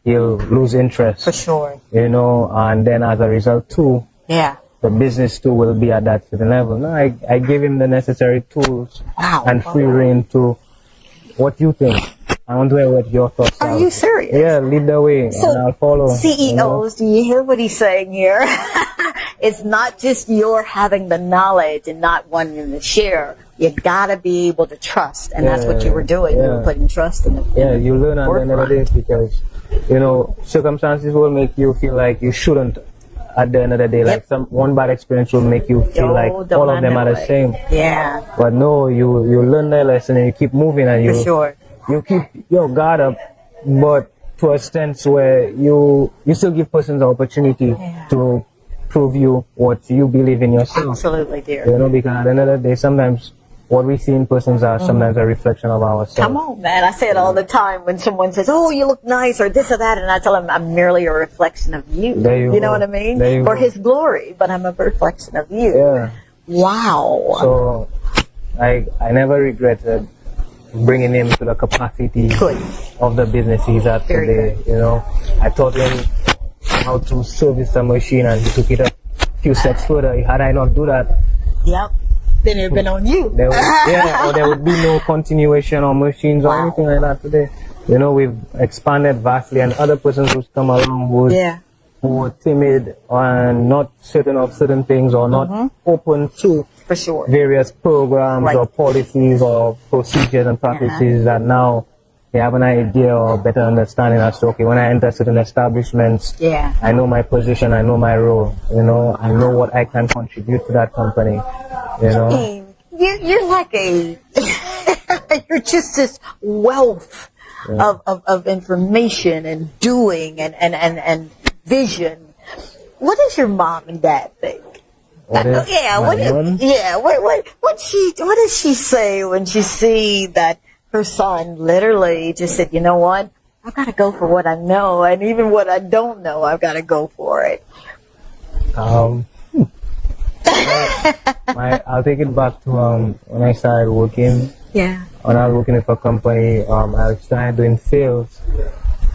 he'll lose interest. For sure. You know, and then as a result too, the business too will be at that certain level. No, I gave him the necessary tools and free rein to what you think. I want to hear what your thoughts are. Are you serious? Yeah, lead the way, so and I'll follow. CEOs, do you hear what he's saying here? It's not just your having the knowledge and not wanting to share. You gotta be able to trust, and that's what you were doing. You were putting trust in it. Yeah, you learn at the end of the day, because, you know, circumstances will make you feel like you shouldn't. At the end of the day, like one bad experience will make you feel like all of them are the same. Yeah. But no, you learn that lesson and you keep moving, and you you keep your guard up, but to a extent where you still give persons the opportunity to prove you what you believe in yourself. Absolutely, dear. You know, because at the end of the day, sometimes what we see in persons are sometimes a reflection of ourselves. Come on, man. I say it all the time when someone says, oh, you look nice, or this or that, and I tell them I'm merely a reflection of you. You know what I mean? For his glory, but I'm a reflection of you. Yeah. Wow. So, I never regretted bringing him to the capacity of the business he's at today. You know, I taught him how to service the machine, and he took it a few steps further. Had I not do that, then it would have been on you. Or there would be no continuation on machines or anything like that today. You know, we've expanded vastly, and other persons who's come along who were timid and not certain of certain things, or not open to various programs or policies or procedures and practices that now they have an idea or better understanding as to, okay, when I enter certain establishments, I know my position, I know my role, you know, I know what I can contribute to that company, you know. You're like you're just this wealth of information and doing and vision. What does your mom and dad think? What does she say when she see that her son literally just said, you know what, I've got to go for what I know, and even what I don't know, I've got to go for it. I'll take it back to when I started working. When I was working for a company, I started doing sales,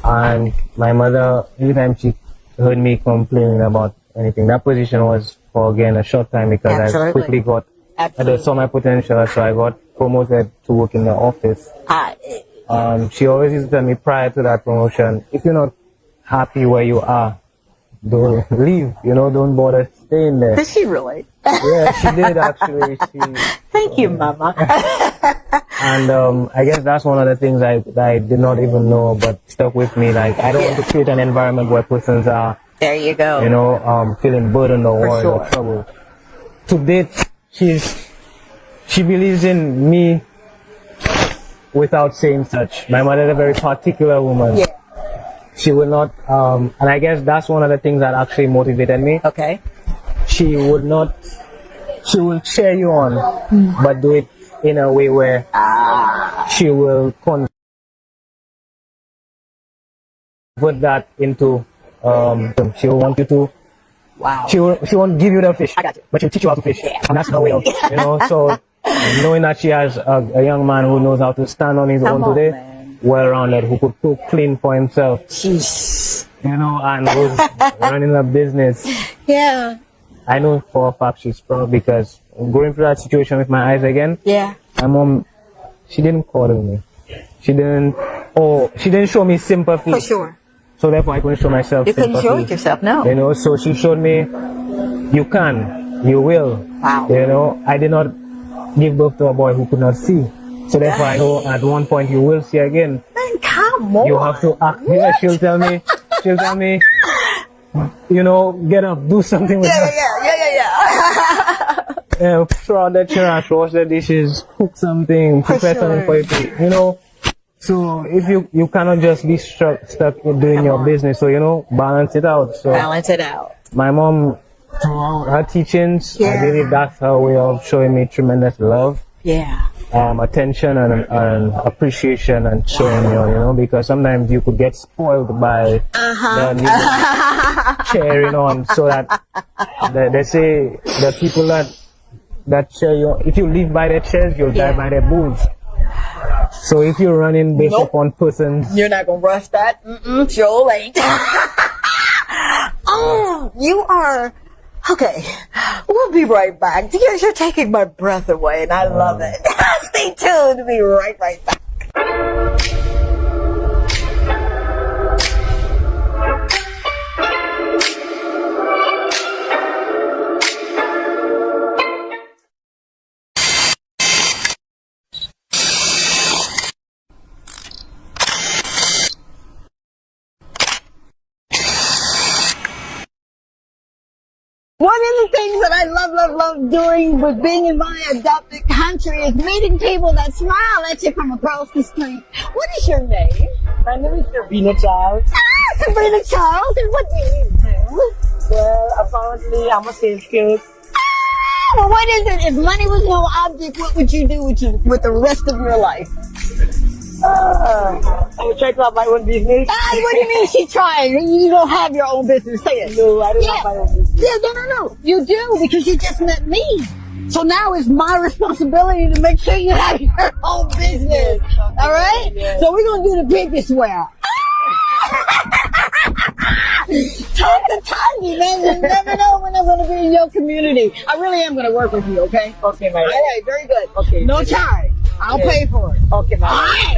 and my mother, every time she heard me complaining about anything, that position was for, again, a short time, because I quickly I saw my potential, so I got promoted to work in the office. She always used to tell me prior to that promotion, if you're not happy where you are, don't leave, you know, don't bother staying there. Did she really? Yeah, she did actually. Thank you, Mama. And I guess that's one of the things that I did not even know, but stuck with me. Like, I don't want to create an environment where persons are, there you go, you know, feeling burdened or worried or troubled. To date, she believes in me without saying such. My mother is a very particular woman. She will not, and I guess that's one of the things that actually motivated me. She will cheer you on, but do it in a way where she will convert that into, she will want you to, she won't give you the fish, but she'll teach you how to fish. And that's the way of, you know, so knowing that she has a young man who knows how to stand on his own today, well-rounded, who could cook clean for himself, you know, and who's running a business. I know for a fact she's proud, because going through that situation with my eyes again, my mom, she didn't coddle me. She didn't show me sympathy. So therefore I couldn't show myself sympathy. You couldn't show it yourself, no. You know, so she showed me, you can, you will. You know, I did not give birth to a boy who could not see. So therefore I know at one point you will see again. Man, come on. You have to act. Yeah, she'll tell me, you know, get up, do something with that. Throw out the trash, wash the dishes, cook something, prepare something for you to, you know. So if you cannot just be stuck in doing your business, so, you know, balance it out. So balance it out. My mom, throughout her teachings, I believe that's her way of showing me tremendous love. Attention and appreciation and showing you know, because sometimes you could get spoiled by cheering on, so that they say the people that cheer you, if you live by their chairs, you'll die by their booths. So if you're running based upon persons, you're not gonna rush that. Sure ain't. You are. Okay, we'll be right back. You're taking my breath away, and I love it. Stay tuned. We'll be right back. One of the things that I love doing with being in my adopted country is meeting people that smile at you from across the street. What is your name? My name is Sabrina Charles. Ah, Sabrina Charles. And what do you do? Well, apparently I'm a sales clerk. Ah, well, what is it? If money was no object, what would you do with the rest of your life? I would try to have my own business. Ah, what do you mean she's trying? You don't have your own business. Say it. No, I don't have my own business. Yeah, no. You do because you just met me. So now it's my responsibility to make sure you have your own business. All right? Yes. So we're going to do the pinky swear. Talk to Tongie, man. You never know when I'm going to be in your community. I really am going to work with you, okay? Okay, my All right, very good. Okay. No charge. I'll pay for it. Okay, my All right.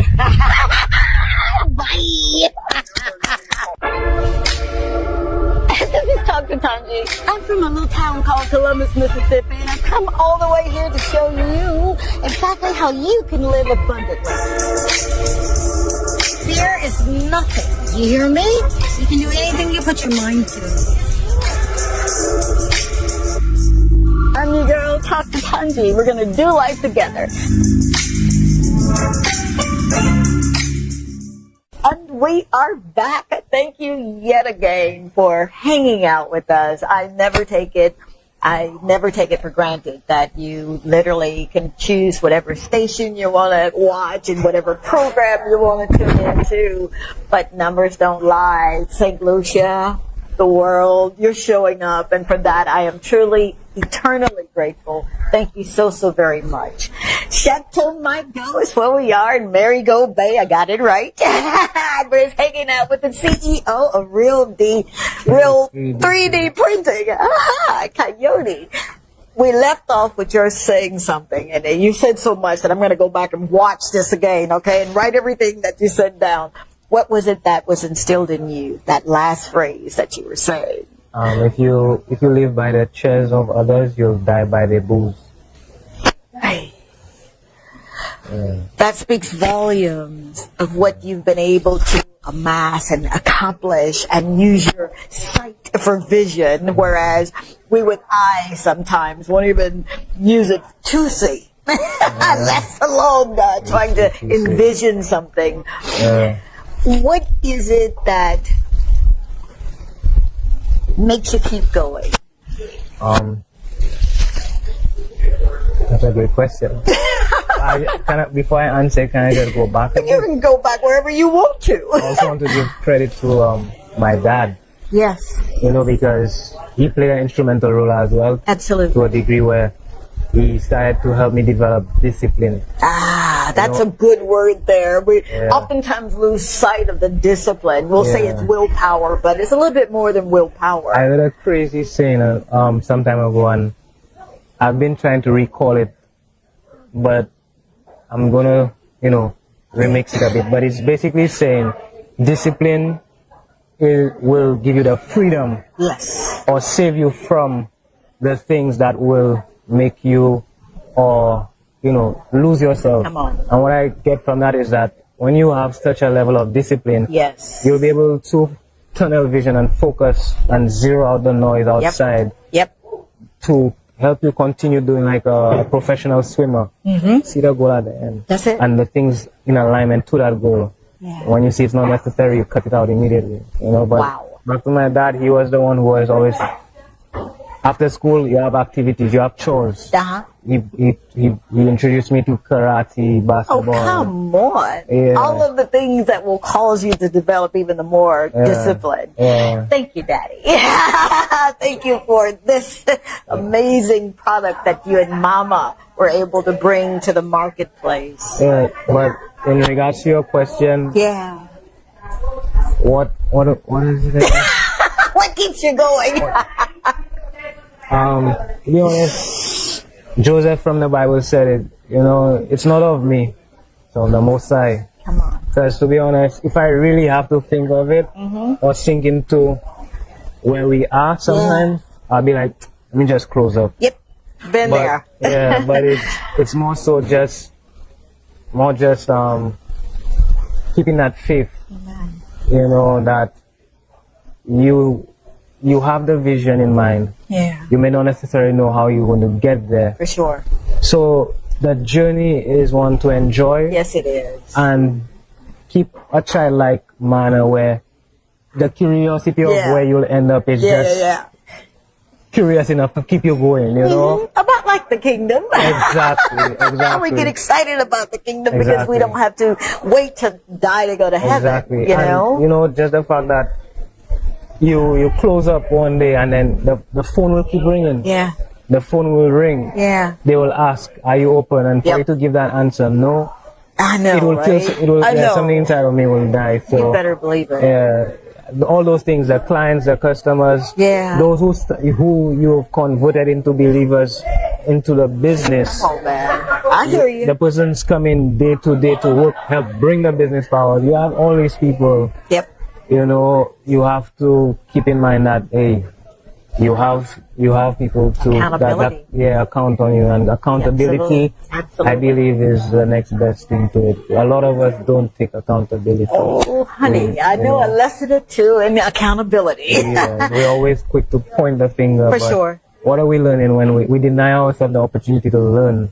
Bye. This is Dr. Tongie. I'm from a little town called Columbus, Mississippi, and I've come all the way here to show you exactly how you can live abundantly. Fear is nothing. You hear me? You can do anything you put your mind to. I'm your girl, Dr. Tongie. We're going to do life together. And we are back. Thank you yet again for hanging out with us. I never take it for granted that you literally can choose whatever station you want to watch and whatever program you want to tune into. But numbers don't lie. St. Lucia, the world, you're showing up. And for that, I am truly, eternally grateful. Thank you so very much. Chateau Margaux is where we are in Marigot Bay. I got it right. We're hanging out with the CEO of Real 3D printing. Aha, Kayode. We left off with your saying something, and you said so much that I'm going to go back and watch this again, okay, and write everything that you said down. What was it that was instilled in you, that last phrase that you were saying? If you live by the chairs of others, you'll die by their booze. Hey. That speaks volumes of what you've been able to amass and accomplish and use your sight for vision, whereas we with eyes sometimes won't even use it to see. Let alone trying to envision something. What is it that makes you keep going? That's a great question. Before I answer, can I just go back? You can go back wherever you want to. I also want to give credit to my dad. Yes. Because he played an instrumental role as well. Absolutely. To a degree where he started to help me develop discipline. That's a good word there. We oftentimes lose sight of the discipline. We'll say it's willpower, but it's a little bit more than willpower. I heard a crazy saying some time ago, and I've been trying to recall it, but I'm gonna, remix it a bit. But it's basically saying discipline will give you the freedom, or save you from the things that will make you, lose yourself. Come on. And what I get from that is that when you have such a level of discipline, you'll be able to tunnel vision and focus and zero out the noise outside. To help you continue doing like a professional swimmer. See the goal at the end. That's it. And the things in alignment to that goal. When you see it's not necessary, you cut it out immediately. But back to my dad, he was the one who was always, after school, you have activities, you have chores. He introduced me to karate, basketball. Oh, come on. All of the things that will cause you to develop even the more discipline. Thank you, Daddy. Thank you for this amazing product that you and Mama were able to bring to the marketplace. But in regards to your question, what is it? What keeps you going? To be honest, Joseph from the Bible said it, it's not of me, it's of the Most High. Come on. Because to be honest, if I really have to think of it, or sink into where we are sometimes, I'll be like, let me just close up. Been there. But it's more so just keeping that faith, that you have the vision in mind. Yeah. You may not necessarily know how you're going to get there. For sure. So the journey is one to enjoy. Yes, it is. And keep a childlike manner where the curiosity of Yeah. where you'll end up is just curious enough to keep you going, you know? About like the kingdom. Exactly. We get excited about the kingdom because we Exactly. don't have to wait to die to go to heaven. Exactly. You And, know? you know, just the fact that you close up one day and then the phone will keep ringing. Yeah. The phone will ring. Yeah. They will ask, "Are you open?" And for Yep. you to give that answer, no, I know, it will right? kill. It will. I know. Something inside of me will die. So You better believe it. all those things, the clients, the customers, Yeah. those who you've converted into believers, into the business. Oh man, I hear you. The person's coming day to day to work, help bring the business forward. You have all these people. Yep. You know, you have to keep in mind that, hey, you have people to Accountability. account on you, and accountability, Absolutely. I believe, is the next best thing to it. A lot of us don't take accountability. Oh, honey, I know a lesson or two in accountability. Yeah, we're always quick to point the finger. For but sure. What are we learning when we deny ourselves the opportunity to learn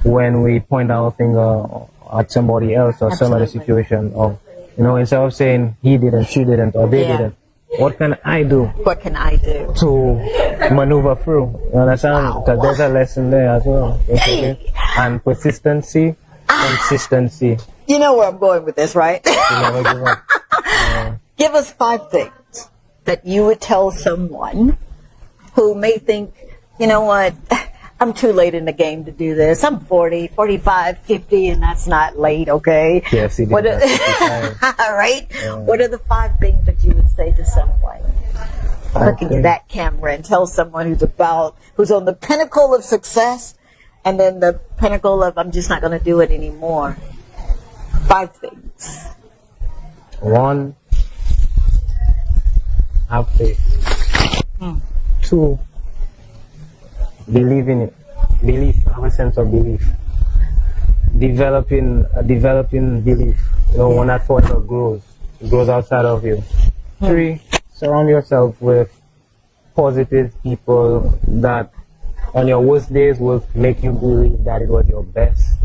when we point our finger at somebody else or some other Absolutely. situation of, you know, instead of saying he didn't, she didn't, or they Yeah. didn't, what can I do What can I do? to maneuver through? You understand? Wow. Because there's a lesson there as well. Okay? And persistency, consistency. You know where I'm going with this, right? You never give up. Give us 5 things that you would tell someone who may think, you know what, I'm too late in the game to do this. I'm 40, 45, 50, and that's not late, okay? Yes, it What is. all right? What are the 5 things that you would say to someone? Look into that camera and tell someone who's on the pinnacle of success and then the pinnacle of I'm just not going to do it anymore. 5 things. 1, have faith. 2, believe in it. Belief, have a sense of belief. Developing belief. You know, when that forever grows, it grows outside of you. 3, surround yourself with positive people that on your worst days will make you believe that it was your best.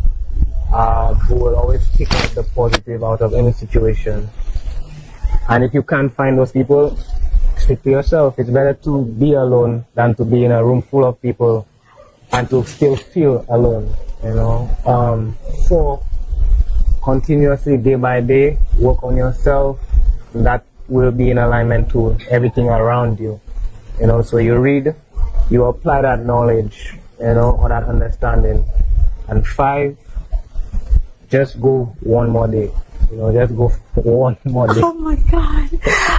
Who will always pick up the positive out of any situation. And if you can't find those people, stick to yourself. It's better to be alone than to be in a room full of people and to still feel alone, you know. 4, continuously, day by day, work on yourself. That will be in alignment to everything around you, you know. So you read, you apply that knowledge, you know, or that understanding. And 5, just go one more day. You know, just go one more day. Oh my God.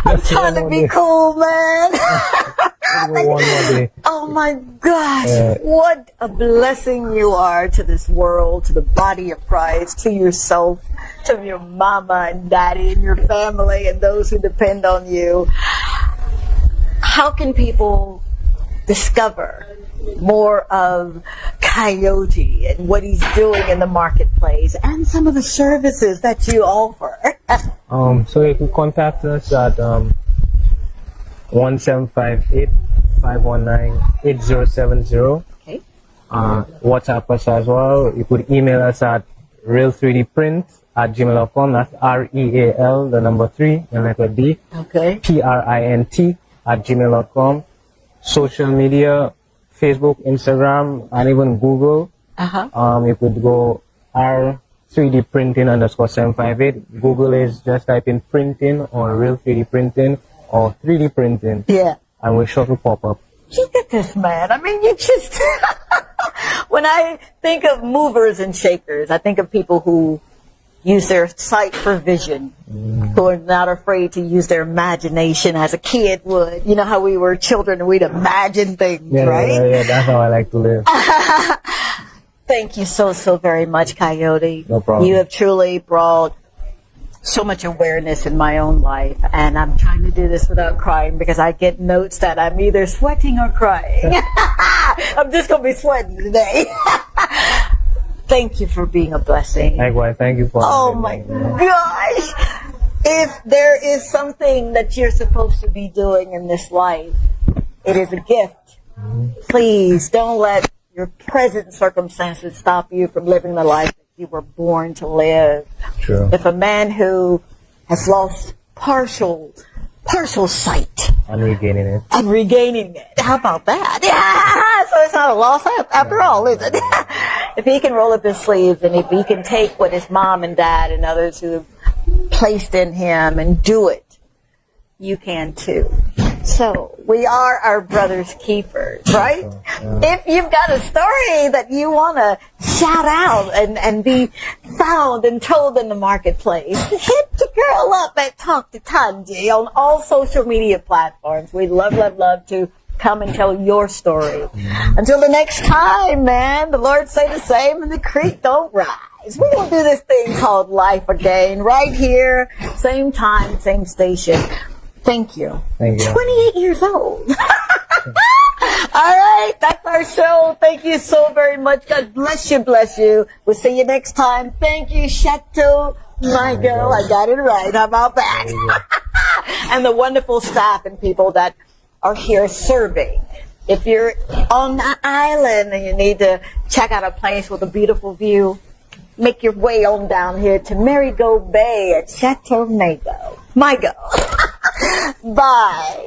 I'm trying to be cool, man. Just go one more day. Oh my gosh. What a blessing you are to this world, to the body of Christ, to yourself, to your mama and daddy and your family and those who depend on you. How can people discover more of Kayode and what he's doing in the marketplace and some of the services that you offer? So you can contact us at 1758-519-8070. Okay. WhatsApp us as well. You could email us at real3dprint@gmail.com. That's REAL, the number 3, and letter D. Okay. PRINT@gmail.com. Social media, Facebook, Instagram, and even Google. You could go R3D printing _758. Google is just type in printing or real 3D printing or 3D printing. Yeah. And we're sure to pop up. Look at this man. I mean, you just, when I think of movers and shakers, I think of people who use their sight for vision, who are not afraid to use their imagination as a kid would. You know how we were children and we'd imagine things, right? Yeah, that's how I like to live. Thank you so very much, Kayode. No problem. You have truly brought so much awareness in my own life, and I'm trying to do this without crying because I get notes that I'm either sweating or crying. I'm just going to be sweating today. Thank you for being a blessing. Likewise, thank you for Oh having my me. gosh. If there is something that you're supposed to be doing in this life, it is a gift. Please don't let your present circumstances stop you from living the life that you were born to live. True. If a man who has lost partial sight And regaining it. and regaining it, how about that? Yeah, so it's not a loss after all, is it? If he can roll up his sleeves and if he can take what his mom and dad and others who have placed in him and do it, you can too. So we are our brother's keepers, right? If you've got a story that you want to shout out and be found and told in the marketplace, hit the girl up at Talk to Tongie on all social media platforms. We'd love to come and tell your story. Until the next time, man, the Lord say the same and the creek don't rise. We're going to do this thing called life again right here, same time, same station. Thank you. Thank you. 28 years old. All right, that's our show. Thank you so very much. God bless you. We'll see you next time. Thank you, Chateau. My girl, I got it right. How about that? And the wonderful staff and people that are here serving. If you're on the island and you need to check out a place with a beautiful view, make your way on down here to Marigot Bay at Chateau Mago. My girl. Bye.